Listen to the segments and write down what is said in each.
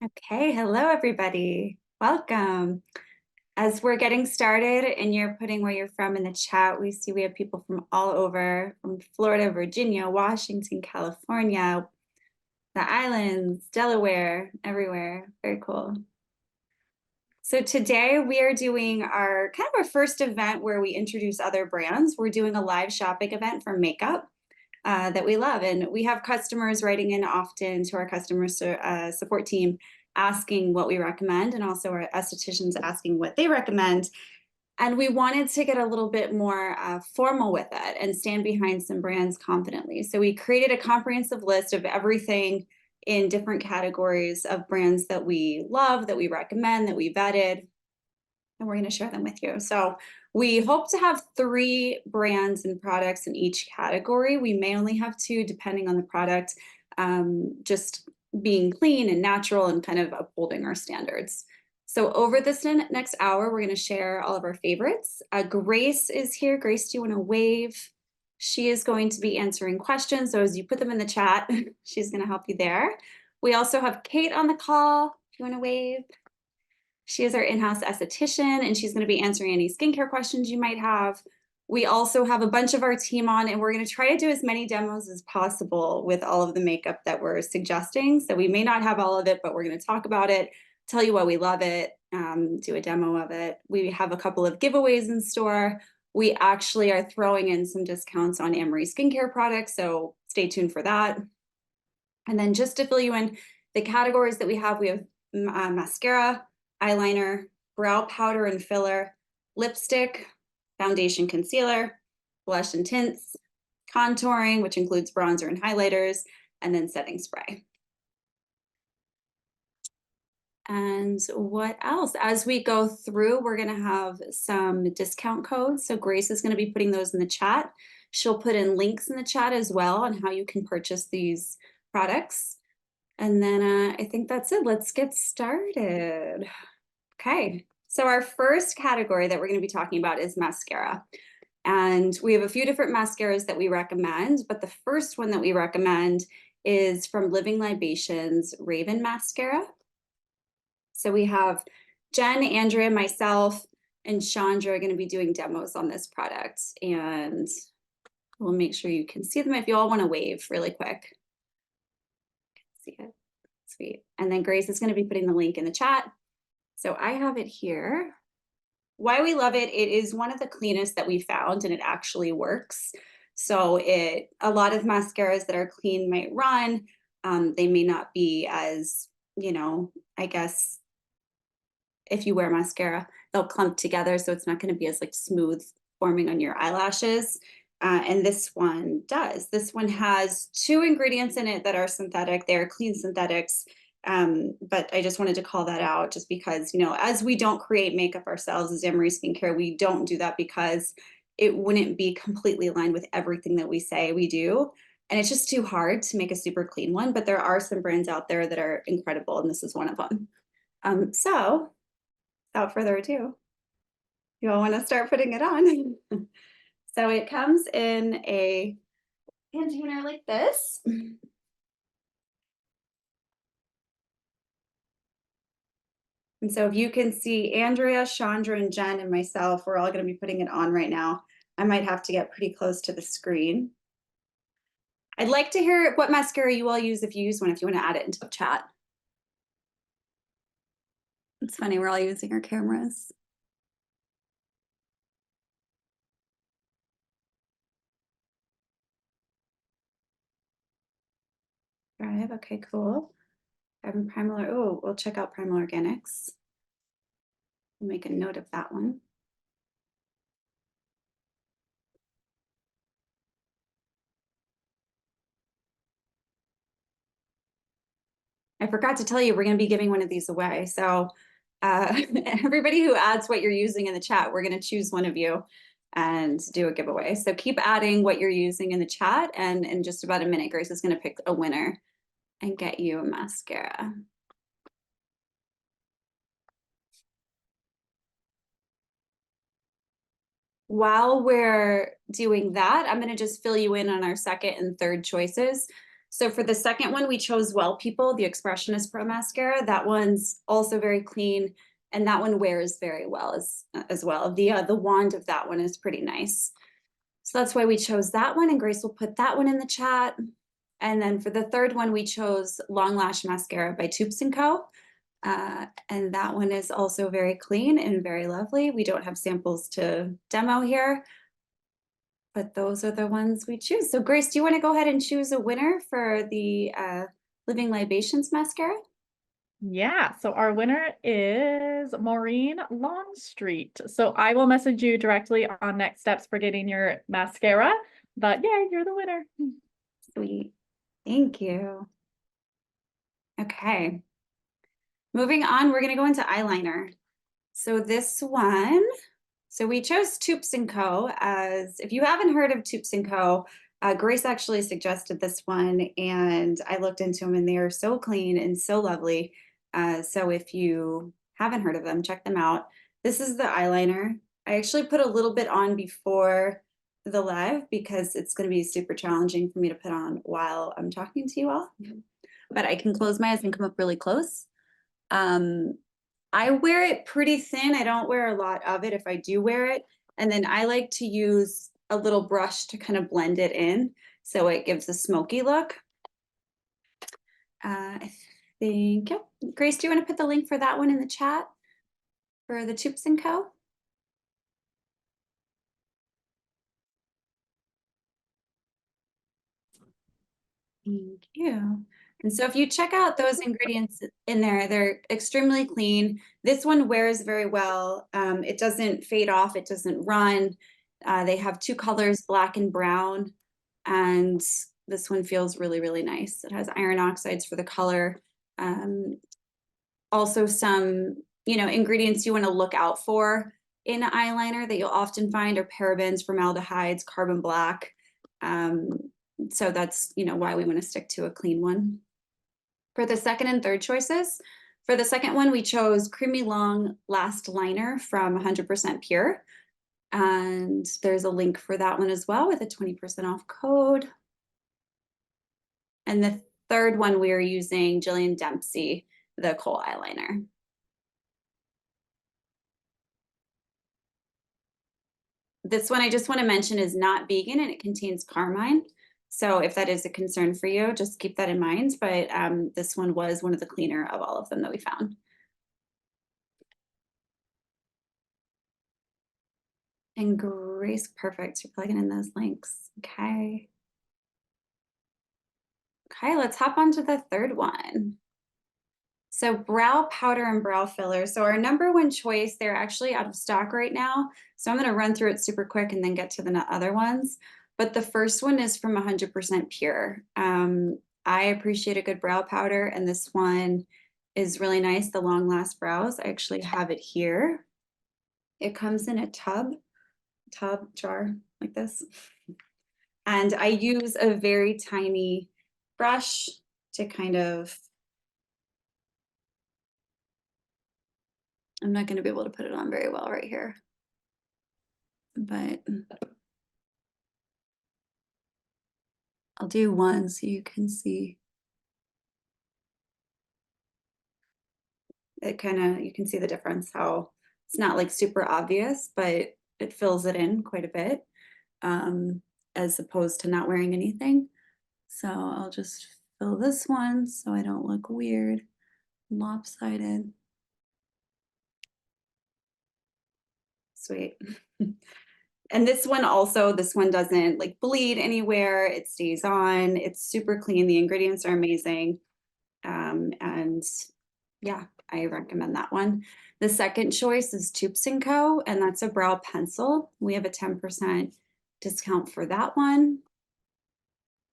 Okay, hello everybody. Welcome. As we're getting started and you're putting where you're from in the chat, we see we have people from all over, from Florida, Virginia, Washington, California, the islands, Delaware, everywhere. Very cool. So today we are doing our first event where we introduce other brands. We're doing a live shopping event for makeup that we love. And we have customers writing in often to our customer support team asking what we recommend, and also our estheticians asking what they recommend. And we wanted to get a little bit more formal with it and stand behind some brands confidently. So we created a comprehensive list of everything in different categories of brands that we love, that we recommend, that we vetted, and we're going to share them with you. So we hope to have 3 brands and products in each category. We may only have 2 depending on the product, just being clean and natural and kind of upholding our standards. So over this next hour, we're going to share all of our favorites. Grace is here. Grace, do you want to wave? She is going to be answering questions. So as you put them in the chat, she's going to help you there. We also have Kate on the call. If you want to wave. She is our in-house esthetician, and she's going to be answering any skincare questions you might have. We also have a bunch of our team on, and we're going to try to do as many demos as possible with all of the makeup that we're suggesting. So we may not have all of it, but we're going to talk about it, tell you why we love it, do a demo of it. We have a couple of giveaways in store. We actually are throwing in some discounts on Amory skincare products, so stay tuned for that. And then just to fill you in, the categories that we have mascara, eyeliner, brow powder and filler, lipstick, foundation concealer, blush and tints, contouring, which includes bronzer and highlighters, and then setting spray. And what else? As we go through, we're going to have some discount codes. So Grace is going to be putting those in the chat. She'll put in links in the chat as well on how you can purchase these products. And then I think that's it. Let's get started. Okay, so our first category that we're going to be talking about is mascara. And we have a few different mascaras that we recommend, but the first one that we recommend is from Living Libations Raven Mascara. So we have Jen, Andrea, myself, and Chandra are going to be doing demos on this product. And we'll make sure you can see them if you all want to wave really quick. See it. Sweet. And then Grace is going to be putting the link in the chat. So I have it here. Why we love it, it is one of the cleanest that we found, and it actually works. So a lot of mascaras that are clean might run. They may not be as, I guess if you wear mascara, they'll clump together. So it's not going to be as smooth forming on your eyelashes. And this one does. This one has 2 ingredients in it that are synthetic. They're clean synthetics. But I just wanted to call that out just because, as we don't create makeup ourselves as Amory Skincare, we don't do that because it wouldn't be completely aligned with everything that we say we do. And it's just too hard to make a super clean one, but there are some brands out there that are incredible, and this is one of them. So without further ado, you all want to start putting it on. So it comes in a container like this. And so if you can see Andrea, Chandra, and Jen, and myself, we're all going to be putting it on right now. I might have to get pretty close to the screen. I'd like to hear what mascara you all use if you use one, if you want to add it into the chat. It's funny, we're all using our cameras. Right, okay, cool. Primal, oh, we'll check out Primal Organics. We'll make a note of that one. I forgot to tell you, we're going to be giving one of these away. So everybody who adds what you're using in the chat, we're going to choose one of you and do a giveaway. So keep adding what you're using in the chat, and in just about a minute, Grace is going to pick a winner and get you a mascara. While we're doing that, I'm going to just fill you in on our second and third choices. So for the second one, we chose Well People, the Expressionist Pro Mascara. That one's also very clean, and that one wears very well as well. The wand of that one is pretty nice. So that's why we chose that one, and Grace will put that one in the chat. And then for the third one, we chose Long Lash Mascara by Toups & Co. And that one is also very clean and very lovely. We don't have samples to demo here, but those are the ones we choose. So Grace, do you want to go ahead and choose a winner for the Living Libations mascara? Yeah, so our winner is Maureen Longstreet. So I will message you directly on next steps for getting your mascara. But yeah, you're the winner. Sweet. Thank you. Okay. Moving on, we're going to go into eyeliner. So this one, so we chose Toups & Co. as, if you haven't heard of Toups & Co., Grace actually suggested this one, and I looked into them, and they are so clean and so lovely. So if you haven't heard of them, check them out. This is the eyeliner. I actually put a little bit on before the live because it's going to be super challenging for me to put on while I'm talking to you all. But I can close my eyes and come up really close. I wear it pretty thin. I don't wear a lot of it if I do wear it. And then I like to use a little brush to kind of blend it in so it gives a smoky look. I think, yep. Grace, do you want to put the link for that one in the chat for the Toups & Co.? Thank you. And so if you check out those ingredients in there, they're extremely clean. This one wears very well. It doesn't fade off, it doesn't run. They have two colors, black and brown. And this one feels really, really nice. It has iron oxides for the color. Also some, ingredients you want to look out for in eyeliner that you'll often find are parabens, formaldehydes, carbon black. So that's, why we want to stick to a clean one. For the second and third choices, for the second one, we chose Creamy Long Last Liner from 100% Pure. And there's a link for that one as well with a 20% off code. And the third one, we are using Jillian Dempsey, the Kohl eyeliner. This one I just want to mention is not vegan and it contains carmine. So if that is a concern for you, just keep that in mind. But this one was one of the cleaner of all of them that we found. And Grace, perfect. You're plugging in those links. Okay. Okay, let's hop on to the third one. So brow powder and brow filler. So our number one choice, they're actually out of stock right now. So I'm going to run through it super quick and then get to the other ones. But the first one is from 100% Pure. I appreciate a good brow powder, and this one is really nice, the Long Last Brows. I actually have it here. It comes in a tub jar like this. And I use a very tiny brush to kind of, I'm not going to be able to put it on very well right here, but I'll do one so you can see. It kind of, you can see the difference, how it's not like super obvious, but it fills it in quite a bit, as opposed to not wearing anything. So I'll just fill this one so I don't look weird, lopsided. Sweet. And this one also, this one doesn't like bleed anywhere. It stays on. It's super clean. The ingredients are amazing. And yeah, I recommend that one. The second choice is Toups & Co. And that's a brow pencil. We have a 10% discount for that one.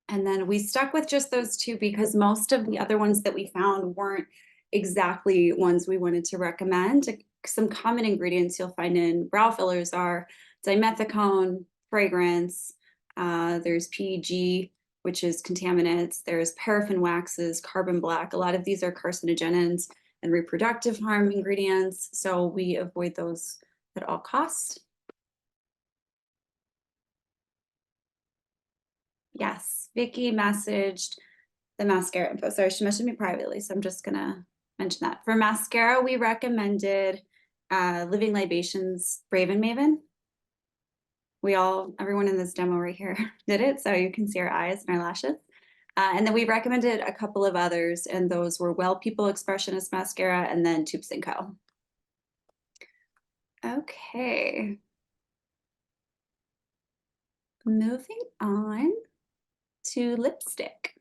And then we stuck with just those two because most of the other ones that we found weren't exactly ones we wanted to recommend. Some common ingredients you'll find in brow fillers are dimethicone, fragrance, there's PEG, which is contaminants, there's paraffin waxes, carbon black. A lot of these are carcinogens and reproductive harm ingredients, so we avoid those at all costs. Yes, Vicky messaged the mascara info. Sorry, she messaged me privately, so I'm just gonna mention that. For mascara, we recommended Living Libations Raven Maven. Everyone in this demo right here did it, so you can see our eyes and our lashes. And then we recommended a couple of others, and those were Well People Expressionist Mascara and then Toups & Co. Okay. Moving on to lipstick.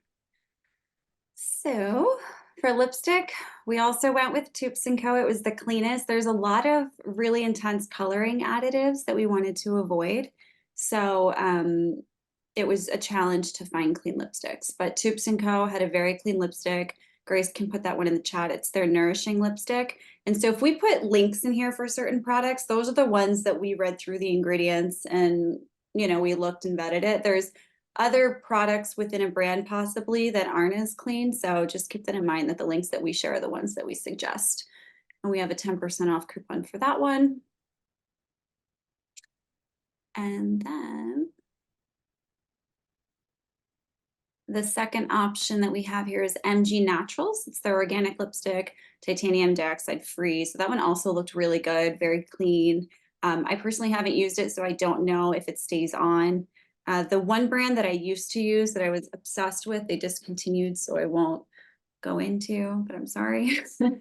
So for lipstick, we also went with Toups & Co. It was the cleanest. There's a lot of really intense coloring additives that we wanted to avoid. So it was a challenge to find clean lipsticks, but Toups & Co. had a very clean lipstick. Grace can put that one in the chat. It's their Nourishing lipstick. And so if we put links in here for certain products, those are the ones that we read through the ingredients and, you know, we looked and vetted it. There's other products within a brand possibly that aren't as clean. So just keep that in mind that the links that we share are the ones that we suggest. And we have a 10% off coupon for that one. And then the second option that we have here is MG Naturals. It's their organic lipstick, titanium dioxide free. So that one also looked really good, very clean. I personally haven't used it, so I don't know if it stays on. The one brand that I used to use that I was obsessed with, they discontinued, so I won't go into, but I'm sorry. So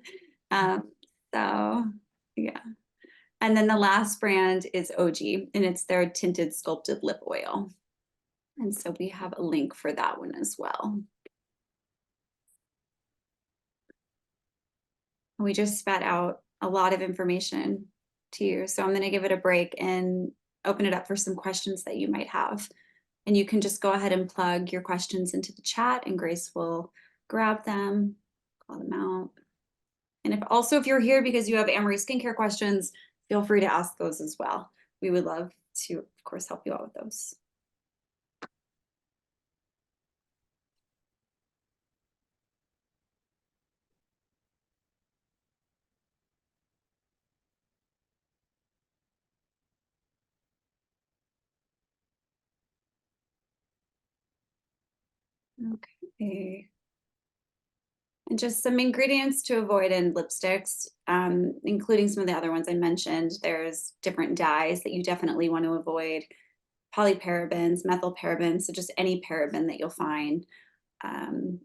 yeah. And then the last brand is OG, and it's their tinted sculpted lip oil. And so we have a link for that one as well. We just spat out a lot of information to you, so I'm going to give it a break and open it up for some questions that you might have. And you can just go ahead and plug your questions into the chat and Grace will grab them, call them out. And if you're here because you have Amory skincare questions, feel free to ask those as well. We would love to, of course, help you out with those. Okay. And just some ingredients to avoid in lipsticks, including some of the other ones I mentioned. There's different dyes that you definitely want to avoid. Polyparabens, methylparabens, so just any paraben that you'll find.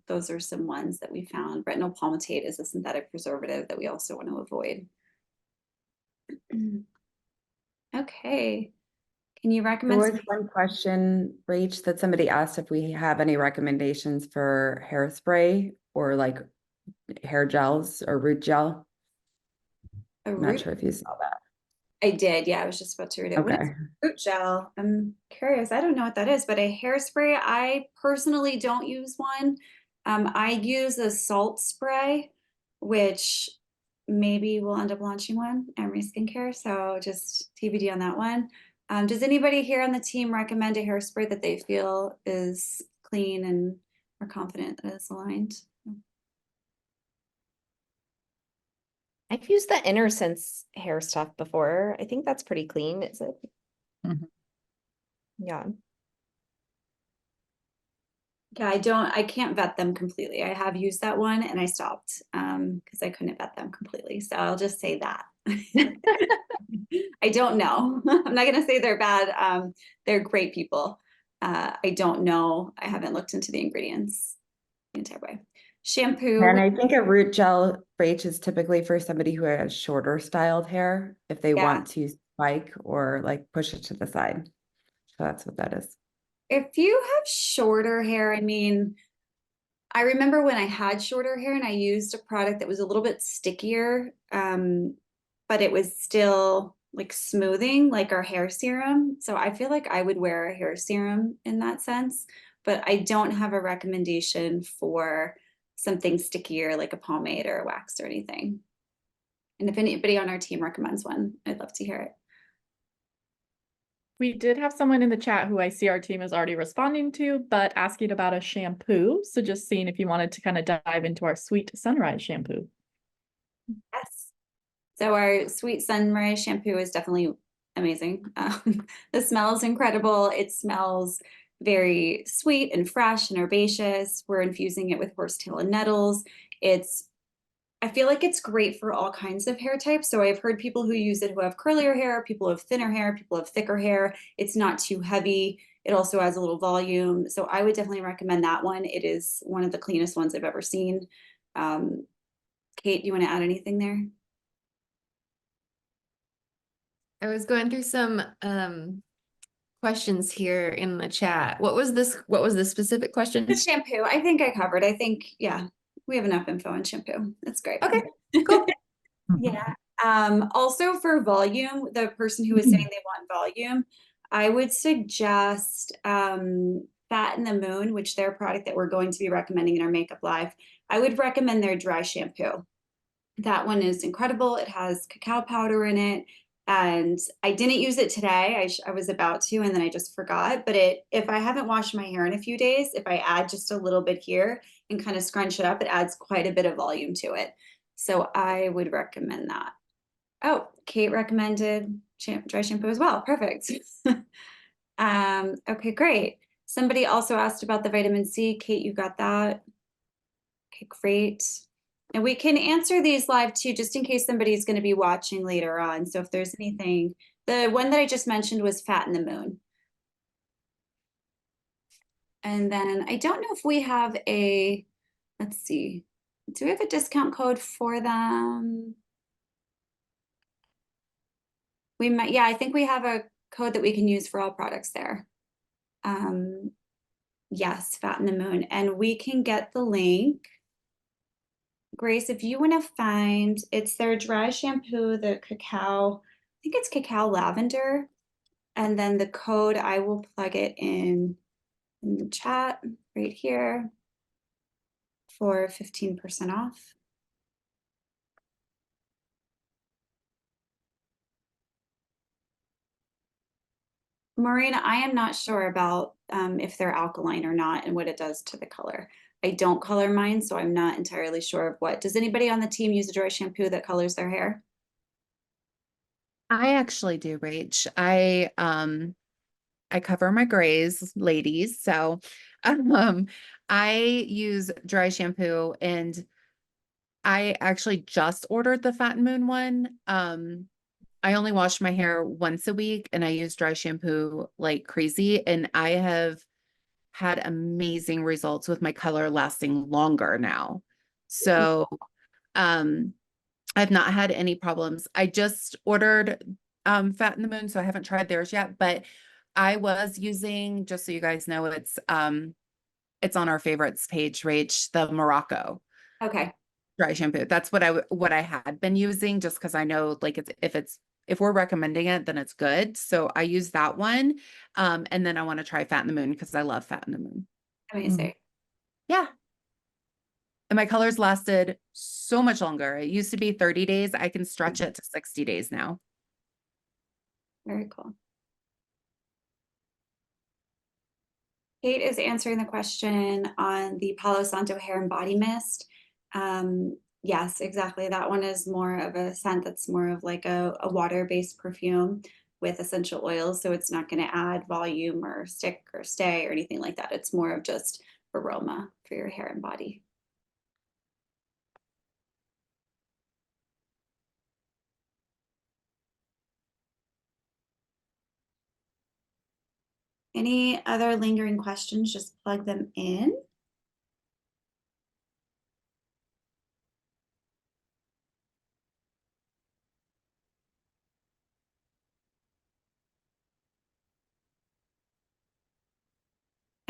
Those are some ones that we found. Retinol palmitate is a synthetic preservative that we also want to avoid. Okay. Can you recommend? There was one question, Rach, that somebody asked if we have any recommendations for hairspray or like hair gels or root gel. I'm not sure if you saw that. I did, yeah, I was just about to read it. When it's root gel, I'm curious. I don't know what that is, but a hairspray, I personally don't use one. I use a salt spray, which maybe we'll end up launching one, Emery Skincare, so just TBD on that one. Does anybody here on the team recommend a hairspray that they feel is clean and are confident that it's aligned? I've used the InnerSense hair stuff before. I think that's pretty clean, is it? Mhm. Yeah. Yeah, I can't vet them completely. I have used that one and I stopped because I couldn't vet them completely. So I'll just say that. I don't know. I'm not gonna say they're bad. They're great people. I don't know. I haven't looked into the ingredients the entire way. Shampoo. And I think a root gel, Rach, is typically for somebody who has shorter styled hair if they want to spike or like push it to the side. So that's what that is. If you have shorter hair, I mean, I remember when I had shorter hair and I used a product that was a little bit stickier, but it was still like smoothing, like our hair serum. So I feel like I would wear a hair serum in that sense, but I don't have a recommendation for something stickier like a pomade or a wax or anything. And if anybody on our team recommends one, I'd love to hear it. We did have someone in the chat who I see our team is already responding to, but asking about a shampoo. So just seeing if you wanted to kind of dive into our Sweet Sunrise shampoo. Yes. So our Sweet Sunrise shampoo is definitely amazing. The smell is incredible. It smells very sweet and fresh and herbaceous. We're infusing it with horsetail and nettles. I feel like it's great for all kinds of hair types. So I've heard people who use it who have curlier hair, people who have thinner hair, people who have thicker hair. It's not too heavy. It also has a little volume. So I would definitely recommend that one. It is one of the cleanest ones I've ever seen. Kate, do you want to add anything there? I was going through some questions here in the chat. What was the specific question? The shampoo, I think I covered. I think, yeah, we have enough info on shampoo. That's great. Okay, cool. Yeah. Also for volume, the person who was saying they want volume, I would suggest Fat in the Moon, which they're a product that we're going to be recommending in our Makeup Live. I would recommend their dry shampoo. That one is incredible. It has cacao powder in it. And I didn't use it today. I was about to, and then I just forgot. But if I haven't washed my hair in a few days, if I add just a little bit here and kind of scrunch it up, it adds quite a bit of volume to it. So I would recommend that. Oh, Kate recommended dry shampoo as well. Perfect. Okay, great. Somebody also asked about the vitamin C. Kate, you got that? Okay, great. And we can answer these live too, just in case somebody's going to be watching later on. So if there's anything, the one that I just mentioned was Fat in the Moon. And then I don't know if we have let's see, do we have a discount code for them? We might, yeah, I think we have a code that we can use for all products there. Yes, Fat in the Moon. And we can get the link. Grace, if you want to find, it's their dry shampoo, the cacao, I think it's cacao lavender. And then the code, I will plug it in the chat right here for 15% off. Marina, I am not sure about if they're alkaline or not and what it does to the color. I don't color mine, so I'm not entirely sure of what. Does anybody on the team use a dry shampoo that colors their hair? I actually do, Rach. I cover my grays, ladies. So I use dry shampoo, and I actually just ordered the Fat and Moon one. I only wash my hair once a week, and I use dry shampoo like crazy, and I have had amazing results with my color lasting longer now. So I've not had any problems. I just ordered Fat in the Moon, so I haven't tried theirs yet, but I was using, just so you guys know, it's on our favorites page, Rach, the Morocco Okay. dry shampoo. That's what I had been using, just because I know, like, if we're recommending it, then it's good. So I use that one. And then I want to try Fat in the Moon because I love Fat in the Moon. Amazing. Yeah. And my colors lasted so much longer. It used to be 30 days. I can stretch it to 60 days now. Very cool. Kate is answering the question on the Palo Santo hair and body mist. Yes, exactly. That one is more of a scent that's more of like a water-based perfume with essential oils. So it's not going to add volume or stick or stay or anything like that. It's more of just aroma for your hair and body. Any other lingering questions? Just plug them in.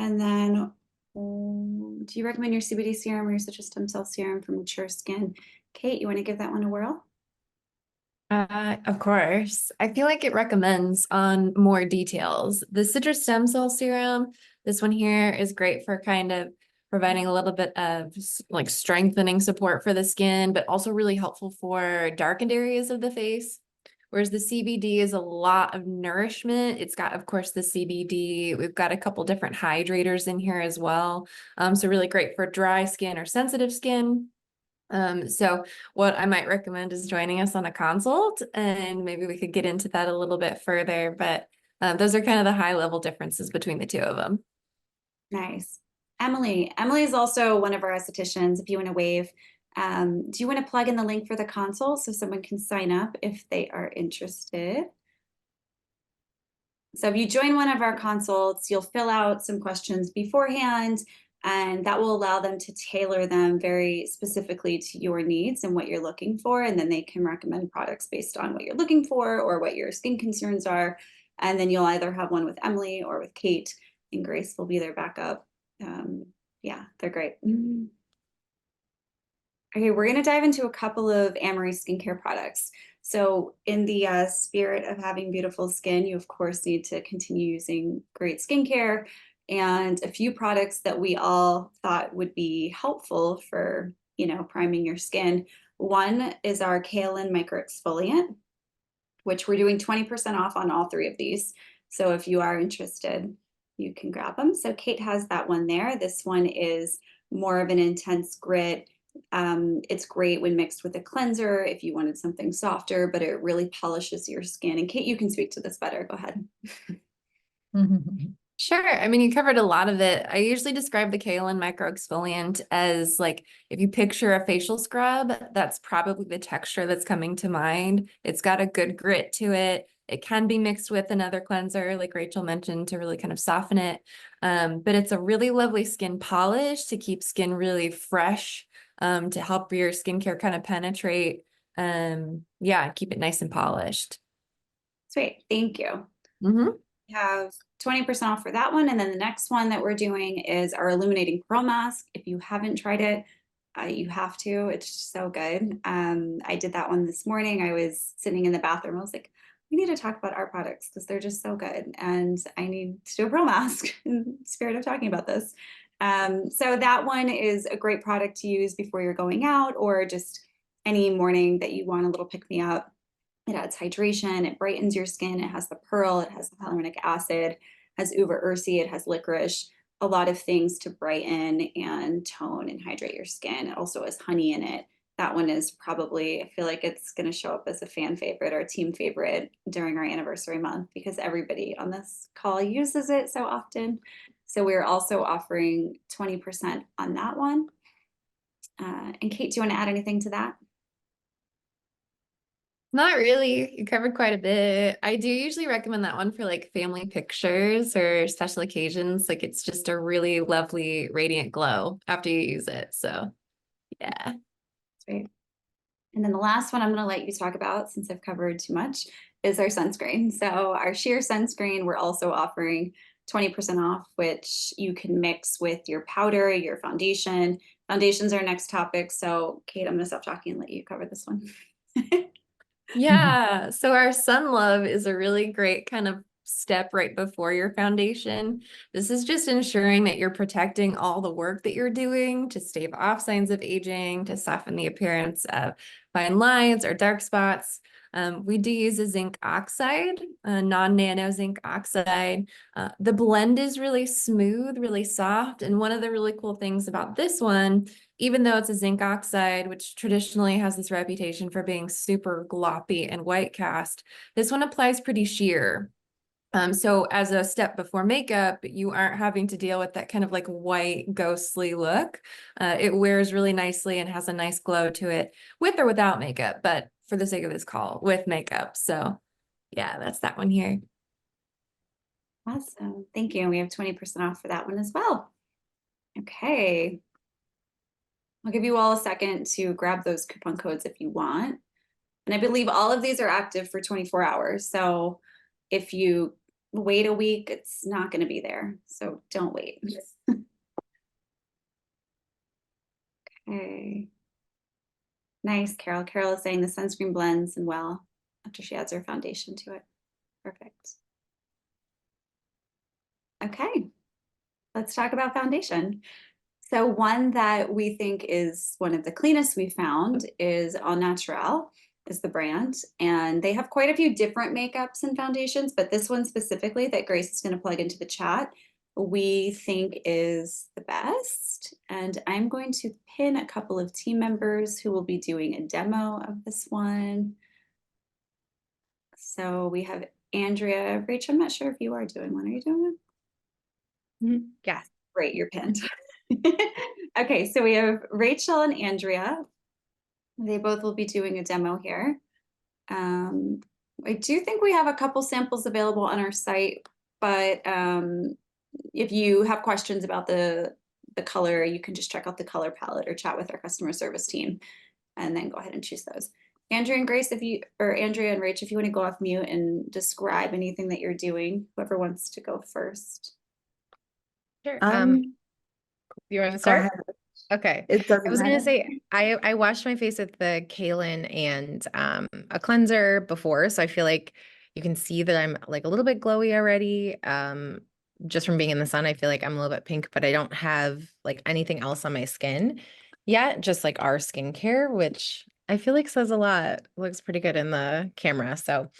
And then, do you recommend your CBD serum or your citrus stem cell serum for mature skin? Kate, you want to give that one a whirl? Of course. I feel like it recommends on more details. The citrus stem cell serum, this one here is great for kind of providing a little bit of like strengthening support for the skin, but also really helpful for darkened areas of the face. Whereas the CBD is a lot of nourishment. It's got, of course, the CBD. We've got a couple different hydrators in here as well. So really great for dry skin or sensitive skin. So what I might recommend is joining us on a consult, and maybe we could get into that a little bit further, but those are kind of the high level differences between the two of them. Nice. Emily. Emily is also one of our estheticians. If you want to wave, do you want to plug in the link for the consult so someone can sign up if they are interested? So if you join one of our consults, you'll fill out some questions beforehand, and that will allow them to tailor them very specifically to your needs and what you're looking for. And then they can recommend products based on what you're looking for or what your skin concerns are. And then you'll either have one with Emily or with Kate, and Grace will be their backup. Yeah, they're great. Okay, we're going to dive into a couple of Amory skincare products. So in the spirit of having beautiful skin, you of course need to continue using great skincare, and a few products that we all thought would be helpful for, priming your skin. One is our Kaolin Micro Exfoliant, which we're doing 20% off on all three of these. So if you are interested, you can grab them. So Kate has that one there. This one is more of an intense grit. It's great when mixed with a cleanser if you wanted something softer, but it really polishes your skin. And Kate, you can speak to this better. Go ahead. Sure. I mean, you covered a lot of it. I usually describe the Kaolin Micro Exfoliant as like, if you picture a facial scrub, that's probably the texture that's coming to mind. It's got a good grit to it. It can be mixed with another cleanser, like Rachel mentioned, to really kind of soften it. But it's a really lovely skin polish to keep skin really fresh, to help your skincare kind of penetrate. Yeah, keep it nice and polished. Sweet. Thank you. Mm-hmm. We have 20% off for that one. And then the next one that we're doing is our Illuminating Pearl Mask. If you haven't tried it, you have to. It's so good. I did that one this morning. I was sitting in the bathroom. I was like, we need to talk about our products because they're just so good. And I need to do a pearl mask in the spirit of talking about this. So that one is a great product to use before you're going out or just any morning that you want a little pick-me-up. It adds hydration, it brightens your skin, it has the pearl, it has the hyaluronic acid, has uva ursi, it has licorice, a lot of things to brighten and tone and hydrate your skin. It also has honey in it. That one is probably, I feel like it's going to show up as a fan favorite or a team favorite during our anniversary month because everybody on this call uses it so often. So we're also offering 20% on that one. And Kate, do you want to add anything to that? Not really. You covered quite a bit. I do usually recommend that one for like family pictures or special occasions. Like it's just a really lovely radiant glow after you use it. So yeah. Great. And then the last one I'm going to let you talk about, since I've covered too much, is our sunscreen. So our sheer sunscreen, we're also offering 20% off, which you can mix with your powder, your foundation. Foundation's our next topic. So Kate, I'm going to stop talking and let you cover this one. Yeah. So our Sun Love is a really great kind of step right before your foundation. This is just ensuring that you're protecting all the work that you're doing to stave off signs of aging, to soften the appearance of fine lines or dark spots. We do use a zinc oxide, a non-nano zinc oxide. The blend is really smooth, really soft. And one of the really cool things about this one, even though it's a zinc oxide, which traditionally has this reputation for being super gloppy and white cast, this one applies pretty sheer. So as a step before makeup, you aren't having to deal with that kind of like white ghostly look. It wears really nicely and has a nice glow to it with or without makeup, but for the sake of this call, with makeup. So yeah, that's that one here. Awesome. Thank you. And we have 20% off for that one as well. Okay. I'll give you all a second to grab those coupon codes if you want. And I believe all of these are active for 24 hours. So if you wait a week, it's not going to be there. So don't wait. Okay. Nice, Carol. Carol is saying the sunscreen blends and well after she adds her foundation to it. Perfect. Okay. Let's talk about foundation. So one that we think is one of the cleanest we found is Au Naturel is the brand. And they have quite a few different makeups and foundations, but this one specifically that Grace is going to plug into the chat, we think is the best. And I'm going to pin a couple of team members who will be doing a demo of this one. So we have Andrea. Rachel, I'm not sure if you are doing one. Are you doing one? Yes. Great, you're pinned. Okay, so we have Rachel and Andrea. They both will be doing a demo here. I do think we have a couple samples available on our site, but if you have questions about the color, you can just check out the color palette or chat with our customer service team and then go ahead and choose those. Andrea and Grace, or Andrea and Rach, if you want to go off mute and describe anything that you're doing, whoever wants to go first. Sure. You want to Go start? ahead. Okay. It doesn't I was gonna matter. say I washed my face with the Kaolin and a cleanser before, so I feel like you can see that I'm like a little bit glowy already. Just from being in the sun, I feel like I'm a little bit pink, but I don't have like anything else on my skin yet, just like our skincare, which I feel like says a lot. Looks pretty good in the camera. So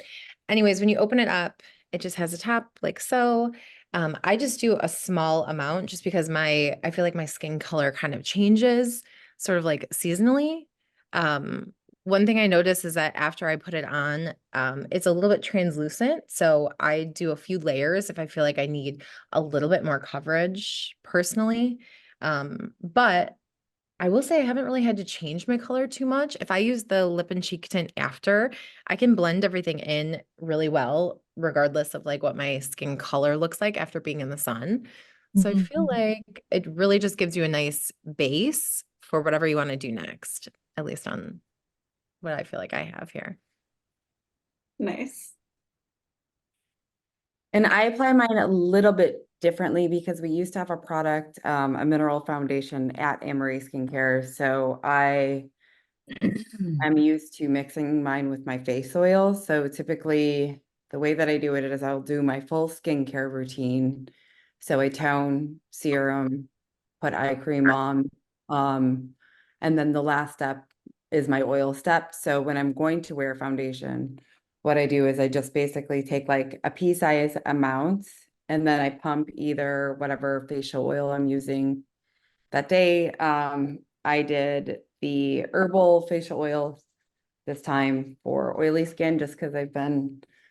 anyways, when you open it up, it just has a top like so. I just do a small amount just because I feel like my skin color kind of changes sort of like seasonally. One thing I notice is that after I put it on, it's a little bit translucent. So I do a few layers if I feel like I need a little bit more coverage personally. But I will say I haven't really had to change my color too much. If I use the lip and cheek tint after, I can blend everything in really well, regardless of like what my skin color looks like after being in the sun. So I feel like it really just gives you a nice base for whatever you want to do next, at least on what I feel like I have here. Nice. And I apply mine a little bit differently because we used to have a product, a mineral foundation at Amory Skincare. So I'm used to mixing mine with my face oil. So typically the way that I do it is I'll do my full skincare routine. So I tone, serum, put eye cream on. And then the last step is my oil step. So when I'm going to wear foundation, what I do is I just basically take like a pea size amount and then I pump either whatever facial oil I'm using that day. I did the herbal facial oil this time for oily skin just because I've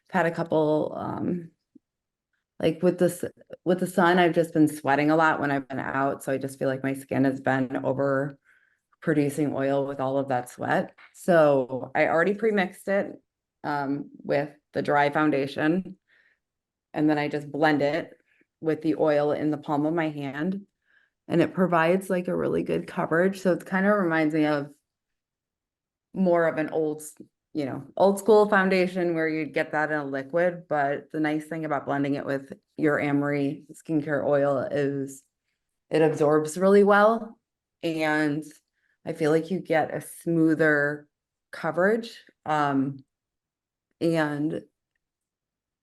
had a couple like with the sun, I've just been sweating a lot when I've been out. So I just feel like my skin has been over producing oil with all of that sweat. So I already pre-mixed it with the dry foundation. And then I just blend it with the oil in the palm of my hand. And it provides like a really good coverage. So it kind of reminds me of more of an old school foundation where you'd get that in a liquid. But the nice thing about blending it with your Amory skincare oil is it absorbs really well. And I feel like you get a smoother coverage. And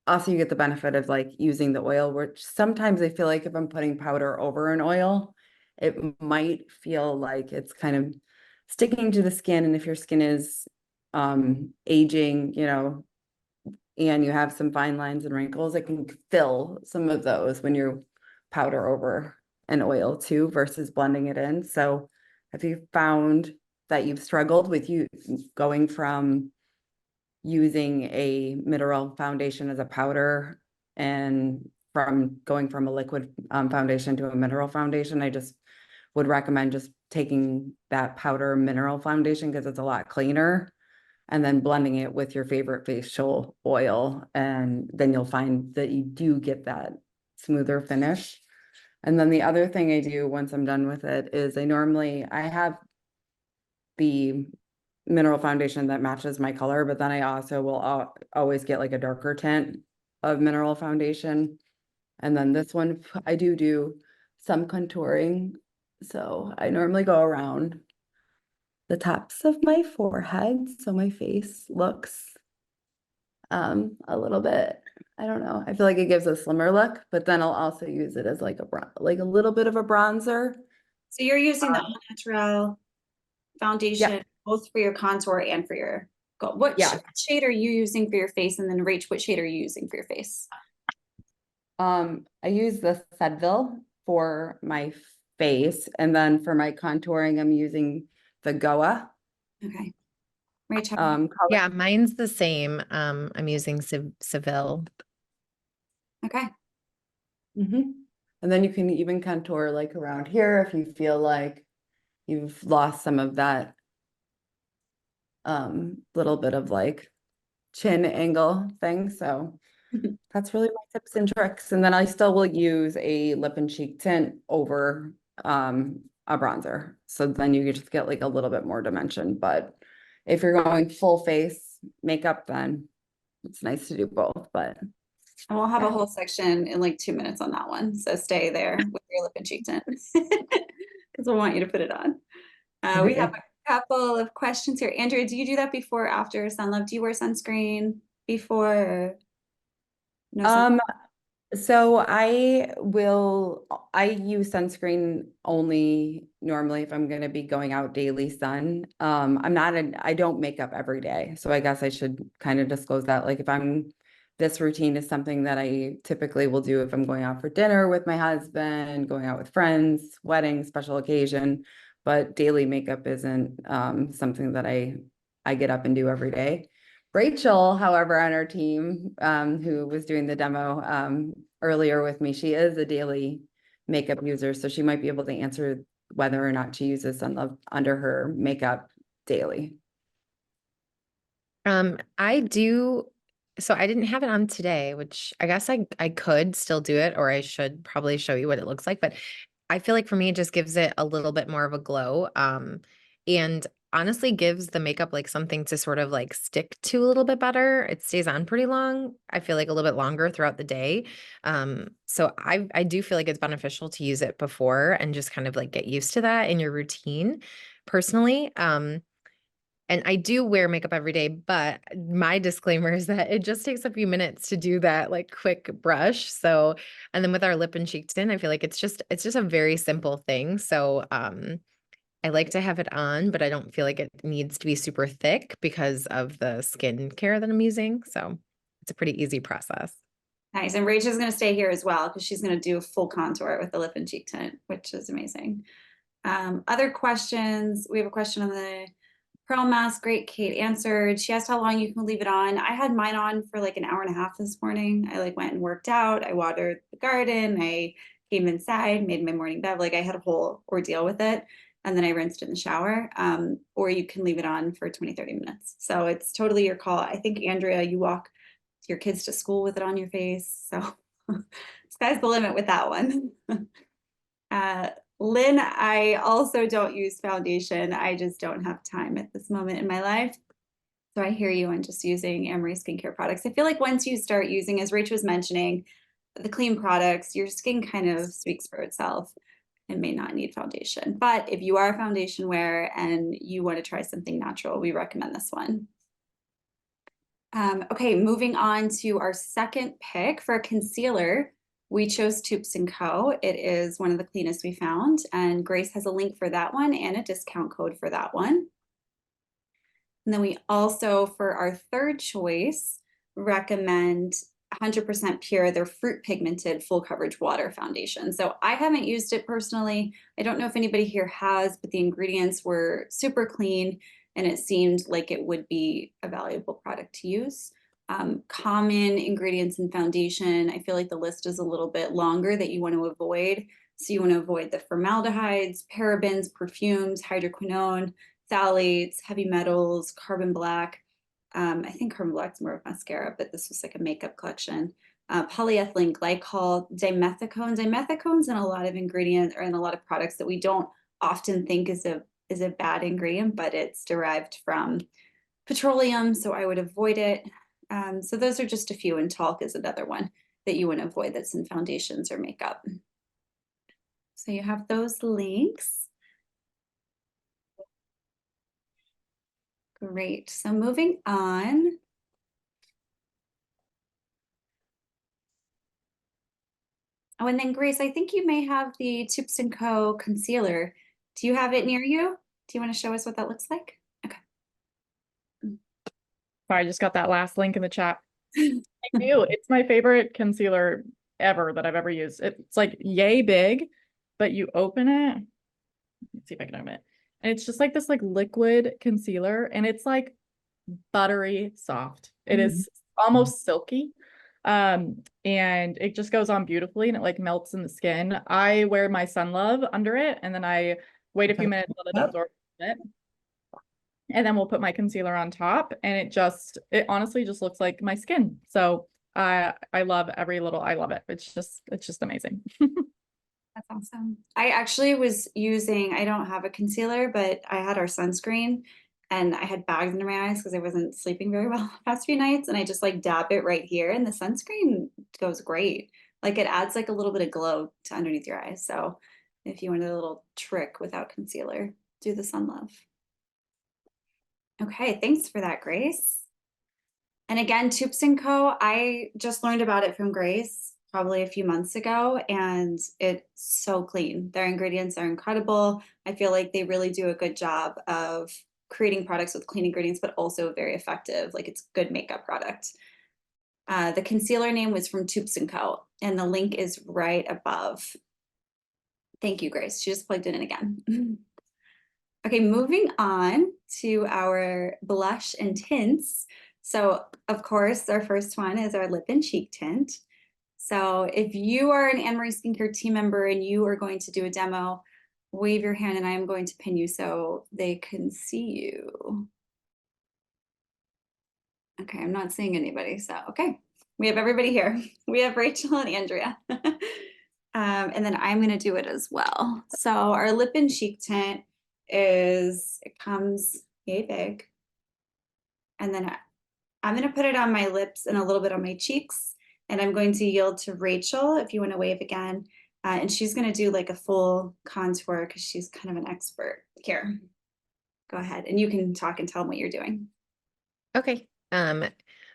also you get the benefit of like using the oil, which sometimes I feel like if I'm putting powder over an oil, it might feel like it's kind of sticking to the skin. And if your skin is aging, and you have some fine lines and wrinkles, it can fill some of those when you powder over an oil too versus blending it in. So have you found that you've struggled with you going from using a mineral foundation as a powder and from going from a liquid foundation to a mineral foundation? I just would recommend just taking that powder mineral foundation because it's a lot cleaner and then blending it with your favorite facial oil. And then you'll find that you do get that smoother finish. And then the other thing I do once I'm done with it is I have the mineral foundation that matches my color, but then I also will always get like a darker tint of mineral foundation. And then this one, I do some contouring. So I normally go around the tops of my forehead. So my face looks a little bit, I don't know. I feel like it gives a slimmer look, but then I'll also use it as like a little bit of a bronzer. So you're using the All Natural foundation both for your contour and for your what shade are you using for your face? And then Rach, what shade are you using for your face? I use the Sedville for my face, and then for my contouring, I'm using the Goa. Okay. Rach, color. Yeah, mine's the same. I'm using Seville. Okay. And And then you can even contour like around here if you feel like you've lost some of that little bit of like chin angle thing. So that's really my tips and tricks. And then I still will use a lip and cheek tint over a bronzer. So then you just get like a little bit more dimension. But if you're going full face makeup, then it's nice to do both. But And we'll have a yeah. whole section in like 2 minutes on that one. So stay there with your lip and cheek tint because we want you to put it on. We have a couple of questions here. Andrea, do you do that before or after sunlove? Do you wear sunscreen before or no sunscreen? So I use sunscreen only normally if I'm going to be going out daily sun. I don't make up every day. So I guess I should kind of disclose that. Like this routine is something that I typically will do if I'm going out for dinner with my husband, going out with friends, wedding, special occasion, but daily makeup isn't something that I get up and do every day. Rachel, however, on our team, who was doing the demo earlier with me, she is a daily makeup user, so she might be able to answer whether or not she uses Sunlove under her makeup daily. I do. So I didn't have it on today, which I guess I could still do it, or I should probably show you what it looks like. But I feel like for me, it just gives it a little bit more of a glow. And honestly gives the makeup like something to sort of like stick to a little bit better. It stays on pretty long. I feel like a little bit longer throughout the day. So I do feel like it's beneficial to use it before and just kind of like get used to that in your routine personally. And I do wear makeup every day, but my disclaimer is that it just takes a few minutes to do that like quick brush. So, and then with our lip and cheek tint, I feel like it's just a very simple thing. So, I like to have it on, but I don't feel like it needs to be super thick because of the skin care that I'm using. So it's a pretty easy process. Nice. And Rachel's going to stay here as well because she's going to do a full contour with the lip and cheek tint, which is amazing. Other questions? We have a question on the pearl mask. Great. Kate answered. She asked how long you can leave it on. I had mine on for like an hour and a half this morning. I like went and worked out. I watered the garden. I came inside, made my morning bev. Like I had a whole ordeal with it. And then I rinsed in the shower. Or you can leave it on for 20-30 minutes. So it's totally your call. I think, Andrea, you walk your kids to school with it on your face. So sky's the limit with that one. Lynn, I also don't use foundation. I just don't have time at this moment in my life. So I hear you on just using Amory skincare products. I feel like once you start using, as Rach was mentioning, the clean products, your skin kind of speaks for itself and may not need foundation. But if you are a foundation wearer and you want to try something natural, we recommend this one. Okay, moving on to our second pick for a concealer. We chose Toups & Co. It is one of the cleanest we found, and Grace has a link for that one and a discount code for that one. And then we also, for our third choice, recommend 100% pure, their fruit pigmented full coverage water foundation. So I haven't used it personally. I don't know if anybody here has, but the ingredients were super clean and it seemed like it would be a valuable product to use. Common ingredients in foundation, I feel like the list is a little bit longer that you want to avoid. So you want to avoid the formaldehydes, parabens, perfumes, hydroquinone, phthalates, heavy metals, carbon black. I think carbon black is more of mascara, but this was like a makeup collection. Polyethylene glycol, dimethicones. Dimethicones in a lot of ingredients or in a lot of products that we don't often think is a bad ingredient, but it's derived from petroleum, so I would avoid it. So those are just a few, and talc is another one that you want to avoid that's in foundations or makeup. So you have those links. Great. So moving on. Oh, and then Grace, I think you may have the Toups & Co. concealer. Do you have it near you? Do you want to show us what that looks like? Okay. Sorry, I just got that last link in the chat. I do. It's my favorite concealer ever that I've ever used. It's like yay big, but you open it. Let's see if I can open it. And it's just like this like liquid concealer and it's like buttery soft. It is almost silky. And it just goes on beautifully and it like melts in the skin. I wear my Sun Love under it and then I wait a few minutes let it absorb a bit. And then we'll put my concealer on top and it honestly just looks like my skin. So I love I love it. It's just amazing. That's awesome. I actually was using, I don't have a concealer, but I had our sunscreen and I had bags under my eyes because I wasn't sleeping very well the past few nights. And I just like dab it right here and the sunscreen goes great. Like it adds like a little bit of glow to underneath your eyes. So if you wanted a little trick without concealer, do the Sun Love. Okay, thanks for that, Grace. And again, Toups & Co., I just learned about it from Grace probably a few months ago, and it's so clean. Their ingredients are incredible. I feel like they really do a good job of creating products with clean ingredients, but also very effective. Like it's good makeup product. The concealer name was from Toups & Co., and the link is right above. Thank you, Grace. She just plugged it in again. Okay, moving on to our blush and tints. So of course, our first one is our lip and cheek tint. So if you are an Anne Marie Skincare team member and you are going to do a demo, wave your hand and I am going to pin you so they can see you. Okay, I'm not seeing anybody, so okay. We have everybody here. We have Rachel and Andrea. And then I'm gonna do it as well. So our lip and cheek tint it comes yay big. And then I'm gonna put it on my lips and a little bit on my cheeks. And I'm going to yield to Rachel if you wanna wave again. And she's gonna do like a full contour because she's kind of an expert here. Go ahead, and you can talk and tell them what you're doing. Okay.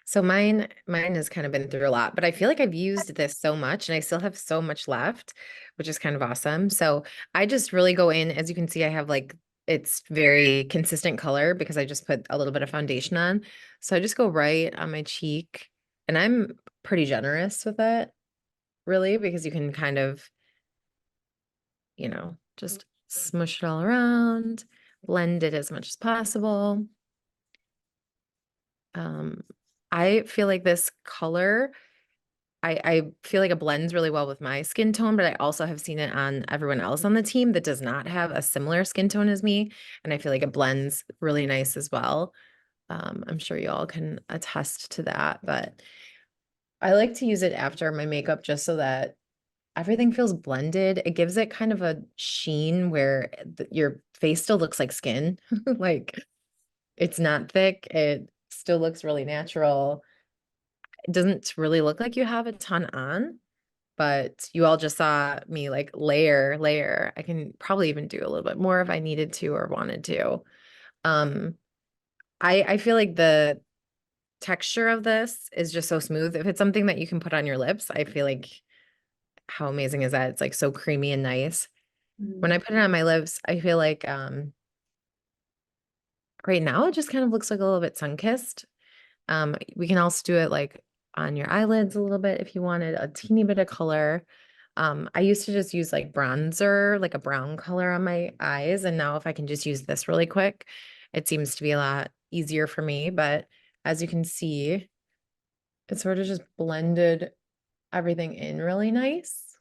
So mine has kind of been through a lot, but I feel like I've used this so much and I still have so much left, which is kind of awesome. So I just really go in, as you can see, I have like, it's very consistent color because I just put a little bit of foundation on. So I just go right on my cheek and I'm pretty generous with it, really, because you can kind of, just smush it all around, blend it as much as possible. I feel like this color, I feel like it blends really well with my skin tone, but I also have seen it on everyone else on the team that does not have a similar skin tone as me. And I feel like it blends really nice as well. I'm sure you all can attest to that, but I like to use it after my makeup just so that everything feels blended. It gives it kind of a sheen where your face still looks like skin. Like it's not thick. It still looks really natural. It doesn't really look like you have a ton on, but you all just saw me like layer. I can probably even do a little bit more if I needed to or wanted to. I feel like the texture of this is just so smooth. If it's something that you can put on your lips, I feel like how amazing is that? It's like so creamy and nice. When I put it on my lips, I feel like right now it just kind of looks like a little bit sun-kissed. We can also do it like on your eyelids a little bit if you wanted a teeny bit of color. I used to just use like bronzer, like a brown color on my eyes. And now if I can just use this really quick, it seems to be a lot easier for me. But as you can see, it sort of just blended everything in really nice.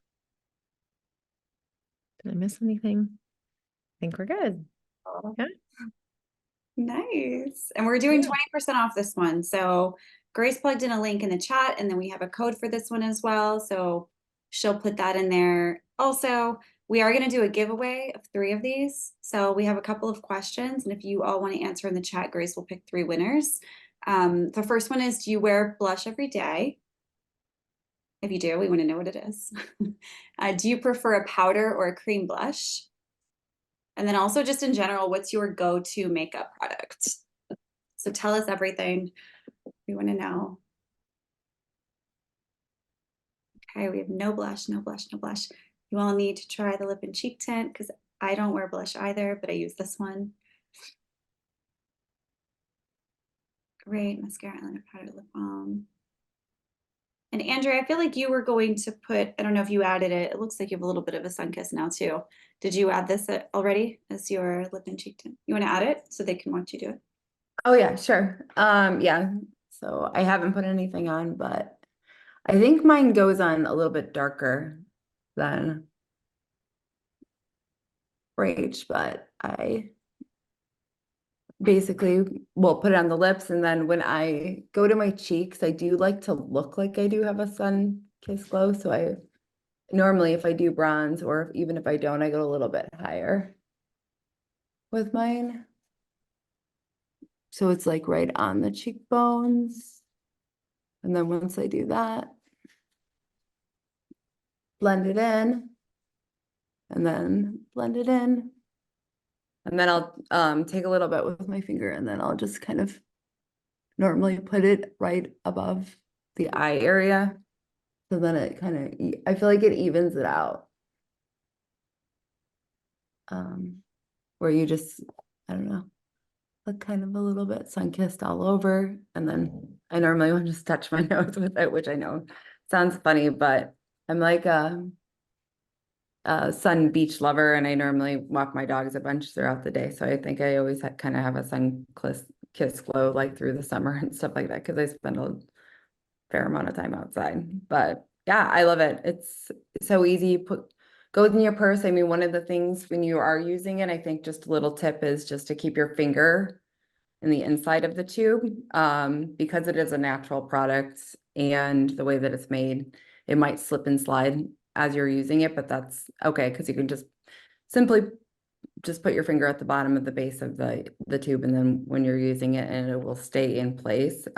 Did I miss anything? I think we're good. Yeah. Nice. And we're doing 20% off this one. So Grace plugged in a link in the chat, and then we have a code for this one as well. So she'll put that in there. Also, we are going to do a giveaway of 3 of these. So we have a couple of questions, and if you all want to answer in the chat, Grace will pick 3 winners. The first one is, do you wear blush every day? If you do, we want to know what it is. Do you prefer a powder or a cream blush? And then also just in general, what's your go-to makeup product? So tell us everything we want to know. Okay, we have no blush, no blush, no blush. You all need to try the lip and cheek tint because I don't wear blush either, but I use this one. Great, mascara, eyeliner, powder, lip balm. And Andrea, I feel like you were going to put, I don't know if you added it. It looks like you have a little bit of a sun kiss now too. Did you add this already as your lip and cheek tint? You want to add it so they can watch you do it? Oh yeah, sure. Yeah. So I haven't put anything on, but I think mine goes on a little bit darker than Rach, but I basically will put it on the lips, and then when I go to my cheeks, I do like to look like I do have a sun-kissed glow. So I normally, if I do bronze, or even if I don't, I go a little bit higher with mine. So it's like right on the cheekbones. And then once I do that, blend it in, and then blend it in. And then I'll take a little bit with my finger, and then I'll just kind of normally put it right above the eye area. So then it kind of, I feel like it evens it out. Where you just, I don't know, look kind of a little bit sun-kissed all over. And then I normally want to just touch my nose with it, which I know sounds funny, but I'm like a sun beach lover, and I normally walk my dogs a bunch throughout the day. So I think I always kind of have a sun-kissed glow like through the summer and stuff like that, because I spend a fair amount of time outside. But yeah, I love it. It's so easy. Goes in your purse. I mean, one of the things when you are using it, I think just a little tip is just to keep your finger in the inside of the tube, because it is a natural product and the way that it's made, it might slip and slide as you're using it, but that's okay, because you can just simply just put your finger at the bottom of the base of the tube, and then when you're using it, and it will stay in place.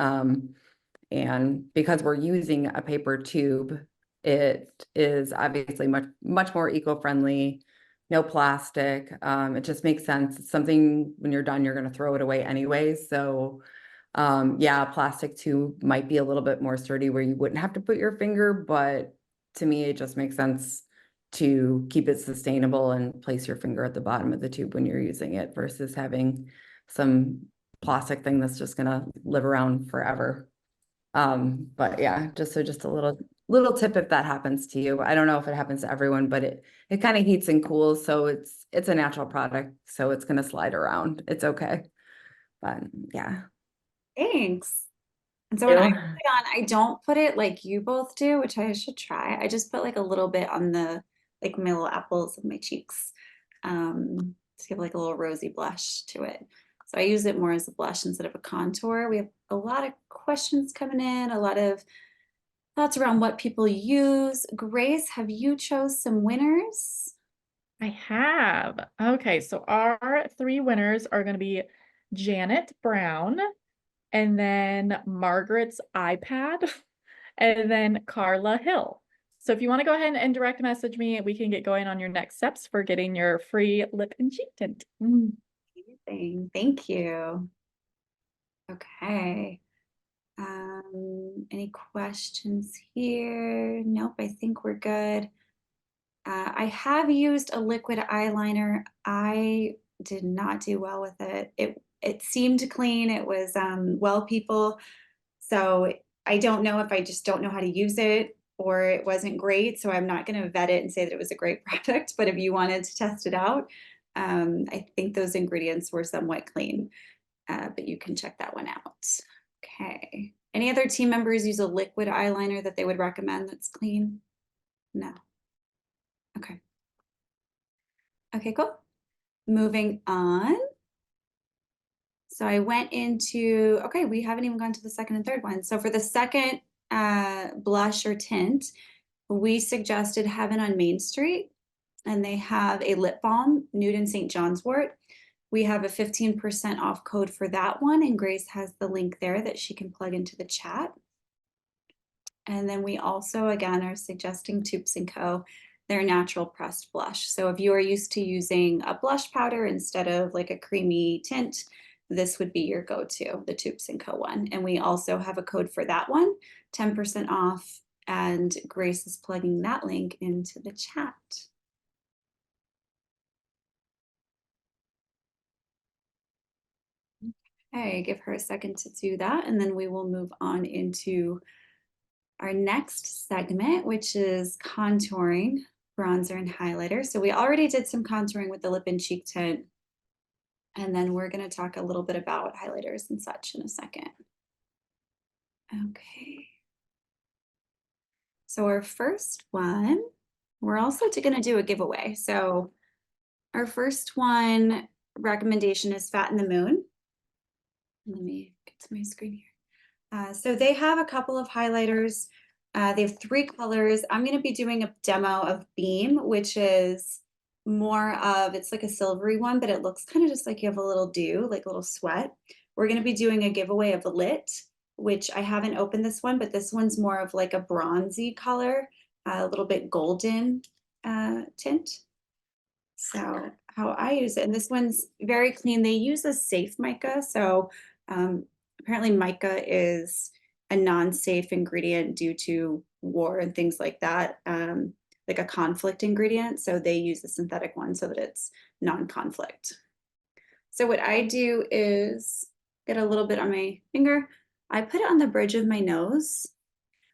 And because we're using a paper tube, it is obviously much more eco-friendly, no plastic. It just makes sense. It's something when you're done, you're going to throw it away anyway. So yeah, plastic tube might be a little bit more sturdy where you wouldn't have to put your finger, but to me, it just makes sense to keep it sustainable and place your finger at the bottom of the tube when you're using it versus having some plastic thing that's just gonna live around forever. But yeah, just a little tip if that happens to you. I don't know if it happens to everyone, but it kind of heats and cools, so it's a natural product, so it's gonna slide around. It's okay. But yeah. Thanks. And so when I Yeah. put it on, I don't put it like you both do, which I should try. I just put like a little bit on the like my little apples of my cheeks, to give like a little rosy blush to it. So I use it more as a blush instead of a contour. We have a lot of questions coming in, a lot of thoughts around what people use. Grace, have you chose some winners? I have. Okay, so our three winners are going to be Janet Brown, and then Margaret's iPad, and then Carla Hill. So if you want to go ahead and direct message me, we can get going on your next steps for getting your free lip and cheek tint. Amazing. Thank you. Okay. Any questions here? Nope, I think we're good. I have used a liquid eyeliner. I did not do well with it. It seemed clean. It was Well People. So I don't know if I just don't know how to use it or it wasn't great. So I'm not going to vet it and say that it was a great product. But if you wanted to test it out, I think those ingredients were somewhat clean. But you can check that one out. Okay. Any other team members use a liquid eyeliner that they would recommend that's clean? No. Okay. Okay, cool. Moving on. So I went into, okay, we haven't even gone to the second and third one. So for the second blush or tint, we suggested Heaven on Main Street, and they have a lip balm, Nude and St. John's Wort. We have a 15% off code for that one, and Grace has the link there that she can plug into the chat. And then we also, again, are suggesting Toups & Co. Their natural pressed blush. So if you are used to using a blush powder instead of like a creamy tint, this would be your go-to, the Toups & Co. one. And we also have a code for that one, 10% off, and Grace is plugging that link into the chat. Okay, give her a second to do that, and then we will move on into our next segment, which is contouring, bronzer, and highlighter. So we already did some contouring with the lip and cheek tint, and then we're going to talk a little bit about highlighters and such in a second. Okay. So our first one, we're also going to do a giveaway. So our first one recommendation is Fat in the Moon. Let me get to my screen here. So they have a couple of highlighters. They have 3 colors. I'm going to be doing a demo of Beam, which is more of, it's like a silvery one, but it looks kind of just like you have a little dew, like a little sweat. We're going to be doing a giveaway of Lit, which I haven't opened this one, but this one's more of like a bronzy color, a little bit golden tint. So how I use it, and this one's very clean. They use a safe mica. So apparently mica is a non-safe ingredient due to war and things like that, like a conflict ingredient. So they use a synthetic one so that it's non-conflict. So what I do is get a little bit on my finger. I put it on the bridge of my nose.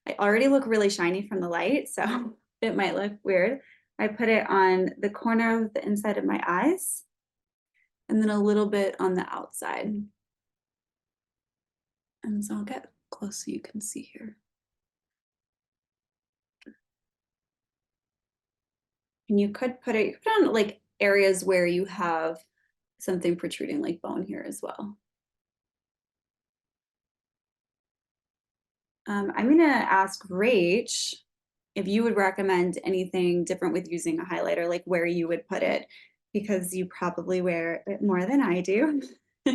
I already look really shiny from the light, so it might look weird. I put it on the corner of the inside of my eyes and then a little bit on the outside. And so I'll get close so you can see here. And you could put it on like areas where you have something protruding like bone here as well. I'm going to ask Rach if you would recommend anything different with using a highlighter, like where you would put it, because you probably wear it more than I do. Oh,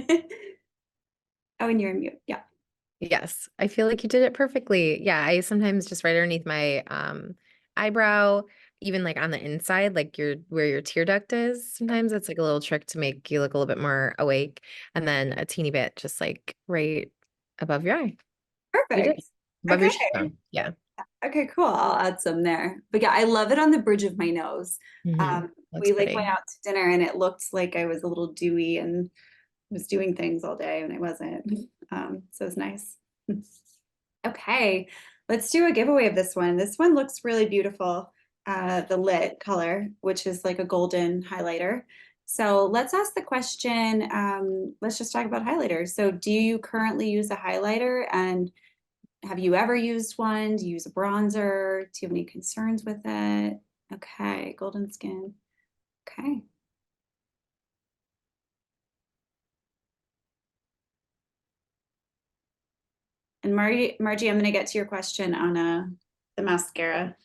and you're mute. Yeah. Yes, I feel like you did it perfectly. Yeah, I sometimes just right underneath my eyebrow, even like on the inside, like where your tear duct is. Sometimes it's like a little trick to make you look a little bit more awake. And then a teeny bit just like right above your eye. You did Perfect. it. Above your Okay. cheekbone. Yeah. Okay, cool. I'll add some there. But yeah, I love it on the bridge of my nose. Looks We like pretty. went out to dinner and it looked like I was a little dewy and was doing things all day and I wasn't. So it's nice. Okay, let's do a giveaway of this one. This one looks really beautiful. The Lit color, which is like a golden highlighter. So let's ask the question. Let's just talk about highlighters. So do you currently use a highlighter, and have you ever used one? Do you use a bronzer? Do you have any concerns with it? Okay, golden skin. Okay. And Margie, I'm going to get to your question on the mascara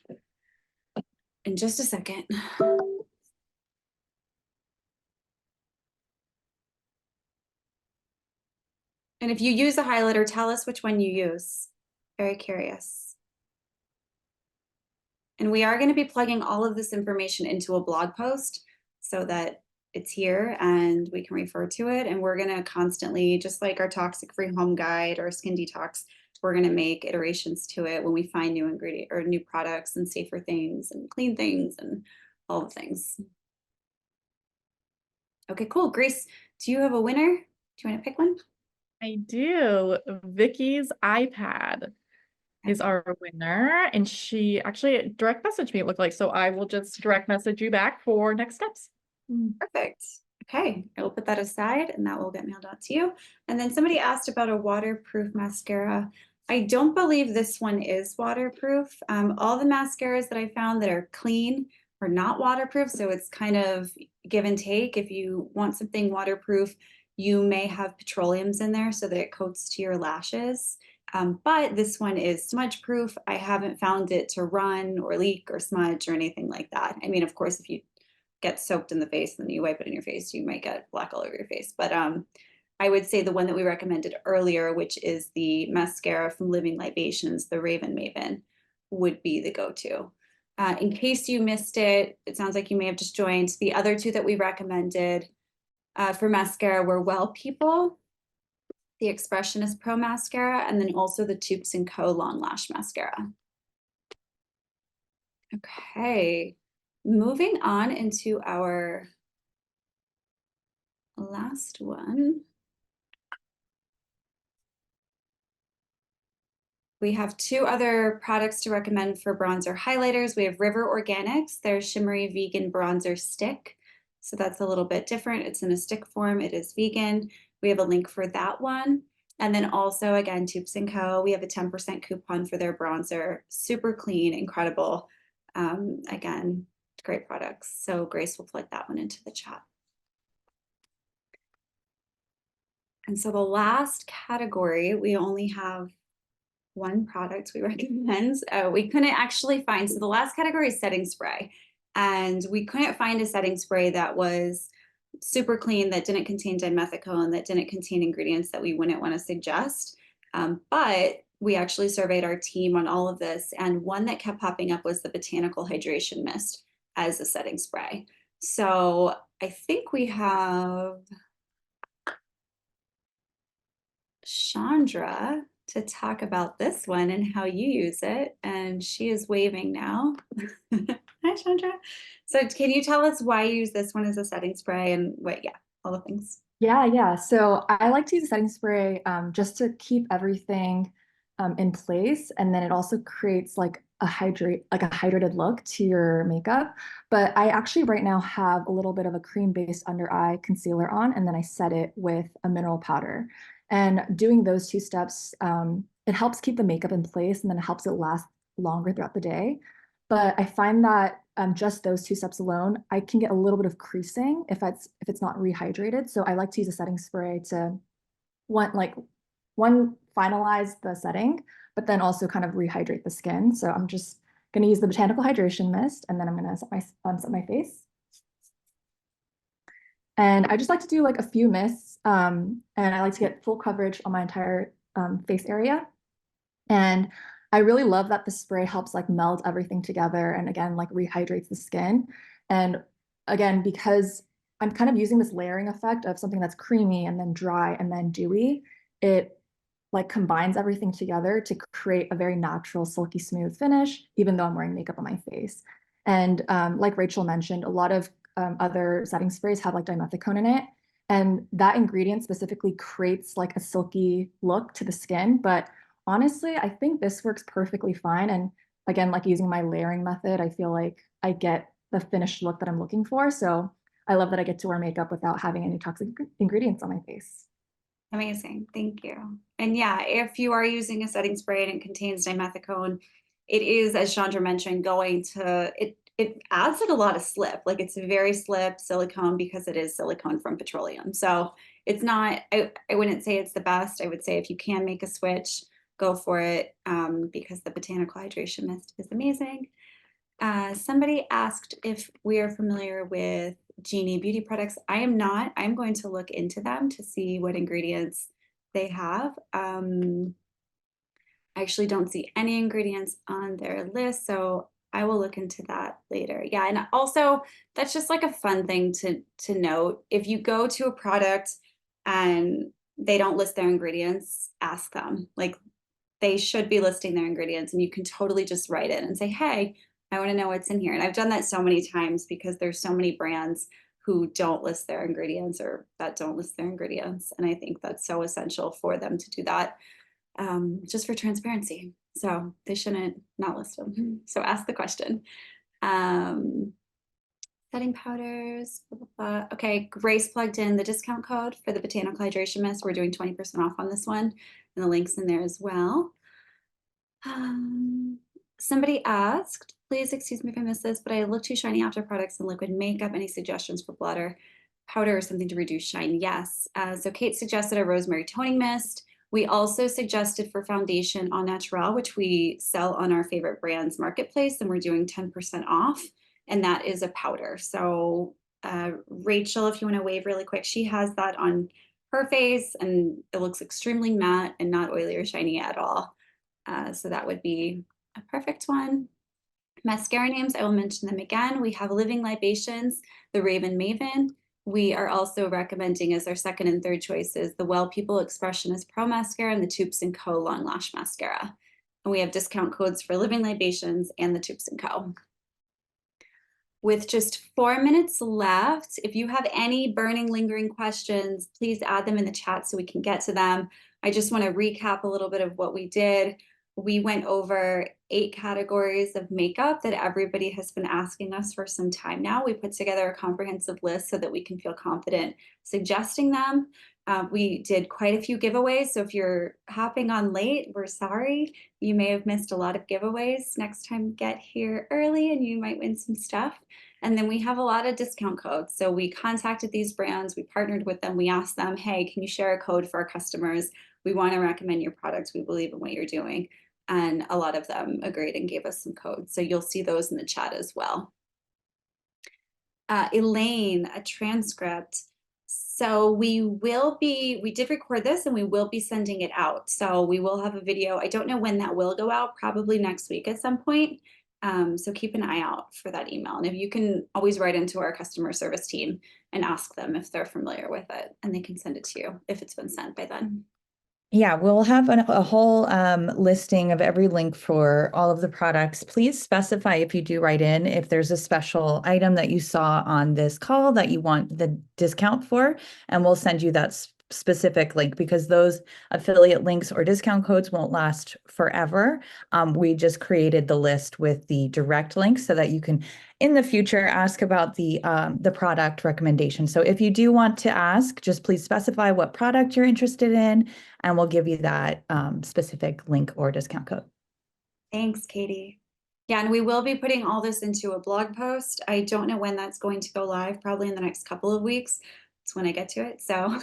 in just a second. And if you use a highlighter, tell us which one you use. Very curious. And we are going to be plugging all of this information into a blog post so that it's here and we can refer to it. And we're going to constantly, just like our toxic free home guide or skin detox, we're going to make iterations to it when we find new ingredient or new products and safer things and clean things and all the things. Okay, cool. Grace, do you have a winner? Do you want to pick one? I do. Vicky's iPad is our winner, and she actually direct messaged me, it looked like, so I will just direct message you back for next steps. Perfect. Okay, I will put that aside and that will get mailed out to you. And then somebody asked about a waterproof mascara. I don't believe this one is waterproof. All the mascaras that I found that are clean are not waterproof, so it's kind of give and take. If you want something waterproof, you may have petroleums in there so that it coats to your lashes. But this one is smudge proof. I haven't found it to run or leak or smudge or anything like that. I mean, of course, if you get soaked in the face and then you wipe it in your face, you might get black all over your face. But I would say the one that we recommended earlier, which is the mascara from Living Libations, the Raven Maven, would be the go-to. In case you missed it, it sounds like you may have just joined. The other two that we recommended for mascara were Well People, the Expressionist Pro Mascara, and then also the Toups & Co. Long Lash Mascara. Okay, moving on into our last one. We have 2 other products to recommend for bronzer highlighters. We have River Organics, their Shimmery Vegan Bronzer Stick. So that's a little bit different. It's in a stick form. It is vegan. We have a link for that one. And then also, again, Toups & Co., we have a 10% coupon for their bronzer. Super clean, incredible. Again, great products. So Grace will plug that one into the chat. And so the last category, we only have one product we recommend. We couldn't actually find, so the last category is setting spray. And we couldn't find a setting spray that was super clean, that didn't contain dimethicone, that didn't contain ingredients that we wouldn't want to suggest. But we actually surveyed our team on all of this, and one that kept popping up was the Botanical Hydration Mist as a setting spray. So I think we have Chandra to talk about this one and how you use it. And she is waving now. Hi, Chandra. So can you tell us why you use this one as a setting spray and what, yeah, all the things. Yeah. So I like to use a setting spray just to keep everything in place. And then it also creates like a hydrated look to your makeup. But I actually right now have a little bit of a cream-based under eye concealer on, and then I set it with a mineral powder. And doing those two steps, it helps keep the makeup in place, and then it helps it last longer throughout the day. But I find that just those two steps alone, I can get a little bit of creasing if it's not rehydrated. So I like to use a setting spray to finalize the setting, but then also kind of rehydrate the skin. So I'm just going to use the Botanical Hydration Mist, and then I'm going to set my face. And I just like to do like a few mists, and I like to get full coverage on my entire face area. And I really love that the spray helps like meld everything together and again, like rehydrates the skin. And again, because I'm kind of using this layering effect of something that's creamy and then dry and then dewy, it like combines everything together to create a very natural, silky smooth finish, even though I'm wearing makeup on my face. And like Rachel mentioned, a lot of other setting sprays have like dimethicone in it. And that ingredient specifically creates like a silky look to the skin. But honestly, I think this works perfectly fine. And again, like using my layering method, I feel like I get the finished look that I'm looking for. So I love that I get to wear makeup without having any toxic ingredients on my face. Amazing. Thank you. And yeah, if you are using a setting spray and it contains dimethicone, it is, as Chandra mentioned, going to, it adds like a lot of slip. Like it's a very slip silicone because it is silicone from petroleum. So it's not, I wouldn't say it's the best. I would say if you can make a switch, go for it, because the Botanical Hydration Mist is amazing. Somebody asked if we are familiar with Genie beauty products. I am not. I'm going to look into them to see what ingredients they have. I actually don't see any ingredients on their list, so I will look into that later. Yeah, and also that's just like a fun thing to note. If you go to a product and they don't list their ingredients, ask them. Like they should be listing their ingredients, and you can totally just write it and say, hey, I want to know what's in here. And I've done that so many times because there's so many brands who don't list their ingredients or that don't list their ingredients. And I think that's so essential for them to do that, just for transparency. So they shouldn't not list them. So ask the question. Setting powders, blah, blah, blah. Okay, Grace plugged in the discount code for the Botanical Hydration Mist. We're doing 20% off on this one, and the link's in there as well. Somebody asked, please excuse me if I missed this, but I look too shiny after products and liquid makeup. Any suggestions for blutter, powder, or something to reduce shine? Yes. So Kate suggested a rosemary toning mist. We also suggested for foundation Au Naturel, which we sell on our favorite brands marketplace, and we're doing 10% off, and that is a powder. So Rachel, if you want to wave really quick, she has that on her face, and it looks extremely matte and not oily or shiny at all. So that would be a perfect one. Mascara names, I will mention them again. We have Living Libations, the Raven Maven. We are also recommending as our second and third choices the Well People Expressionist Pro Mascara and the Toups & Co. Long Lash Mascara. And we have discount codes for Living Libations and the Toups & Co. With just 4 minutes left, if you have any burning, lingering questions, please add them in the chat so we can get to them. I just want to recap a little bit of what we did. we went over 8 categories of makeup that everybody has been asking us for some time now. We put together a comprehensive list so that we can feel confident suggesting them. We did quite a few giveaways, so if you're hopping on late, we're sorry. You may have missed a lot of giveaways. Next time, get here early and you might win some stuff. And then we have a lot of discount codes. So we contacted these brands, we partnered with them, we asked them, hey, can you share a code for our customers? We want to recommend your products. We believe in what you're doing. And a lot of them agreed and gave us some codes. So you'll see those in the chat as well. Elaine, a transcript. So we did record this and we will be sending it out. So we will have a video. I don't know when that will go out, probably next week at some point. So keep an eye out for that email. And if you can always write into our customer service team and ask them if they're familiar with it, and they can send it to you if it's been sent by then. Yeah, we'll have a whole listing of every link for all of the products. Please specify if you do write in, if there's a special item that you saw on this call that you want the discount for, and we'll send you that specific link, because those affiliate links or discount codes won't last forever. We just created the list with the direct links so that you can in the future ask about the product recommendation. So if you do want to ask, just please specify what product you're interested in, and we'll give you that specific link or discount code. Thanks, Katie. Yeah, and we will be putting all this into a blog post. I don't know when that's going to go live, probably in the next couple of weeks. It's when I get to it. So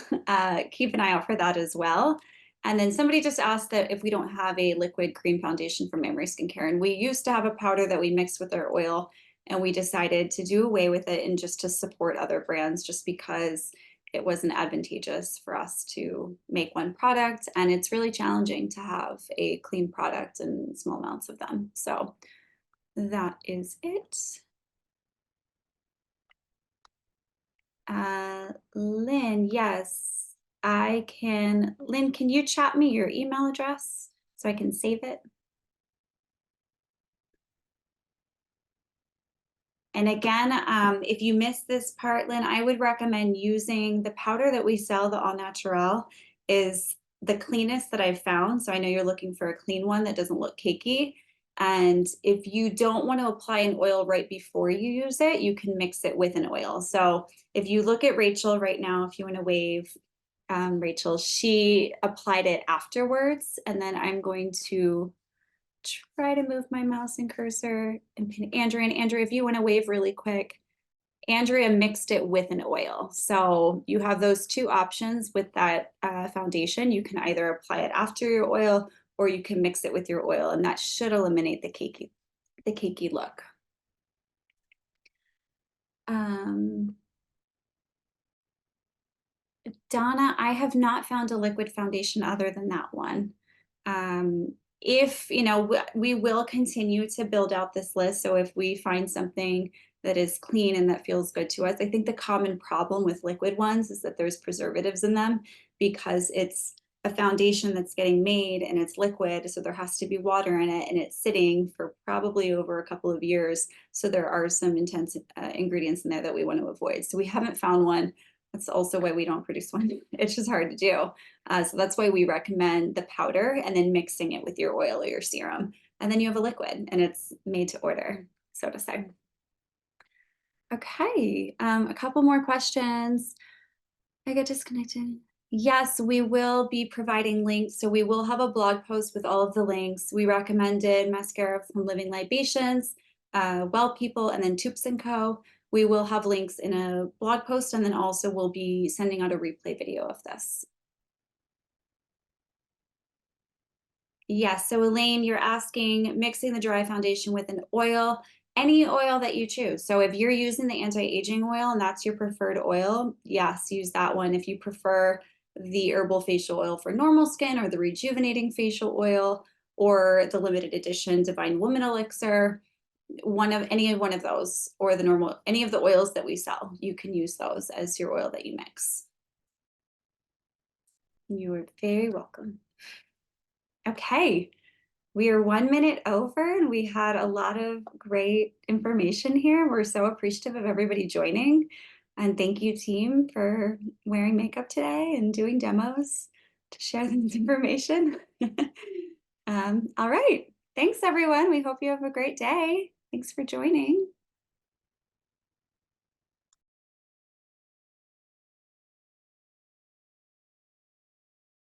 keep an eye out for that as well. And then somebody just asked that if we don't have a liquid cream foundation for Memory Skincare. And we used to have a powder that we mixed with our oil, and we decided to do away with it and just to support other brands, just because it wasn't advantageous for us to make one product. And it's really challenging to have a clean product in small amounts of them. So that is it. Lynn, yes, I can. Lynn, can you chat me your email address so I can save it? And again, if you missed this part, Lynn, I would recommend using the powder that we sell, the All Natural, is the cleanest that I've found. So I know you're looking for a clean one that doesn't look cakey. And if you don't want to apply an oil right before you use it, you can mix it with an oil. So if you look at Rachel right now, if you want to wave, Rachel, she applied it afterwards. And then I'm going to try to move my mouse and cursor and pin Andrea. And Andrea, if you want to wave really quick, Andrea mixed it with an oil. So you have those two options with that foundation. You can either apply it after your oil, or you can mix it with your oil, and that should eliminate the cakey look. Donna, I have not found a liquid foundation other than that one. If, you know, we will continue to build out this list. So if we find something that is clean and that feels good to us, I think the common problem with liquid ones is that there's preservatives in them, because it's a foundation that's getting made and it's liquid. So there has to be water in it, and it's sitting for probably over a couple of years. So there are some intense ingredients in there that we want to avoid. So we haven't found one. That's also why we don't produce one. It's just hard to do. So that's why we recommend the powder and then mixing it with your oil or your serum. And then you have a liquid and it's made to order, so to say. Okay, a couple more questions. I get disconnected. Yes, we will be providing links. So we will have a blog post with all of the links. We recommended Mascara from Living Libations, Well People, and then Toups & Co. We will have links in a blog post, and then also we'll be sending out a replay video of this. Yes, so Elaine, you're asking mixing the dry foundation with an oil, any oil that you choose. So if you're using the anti-aging oil and that's your preferred oil, yes, use that one. If you prefer the herbal facial oil for normal skin, or the rejuvenating facial oil, or the limited edition Divine Woman Elixir, any one of those, or the normal, any of the oils that we sell, you can use those as your oil that you mix. You are very welcome. Okay, we are 1 minute over, and we had a lot of great information here. We're so appreciative of everybody joining, and thank you, team, for wearing makeup today and doing demos to share this information. All right. Thanks, everyone. We hope you have a great day. Thanks for joining.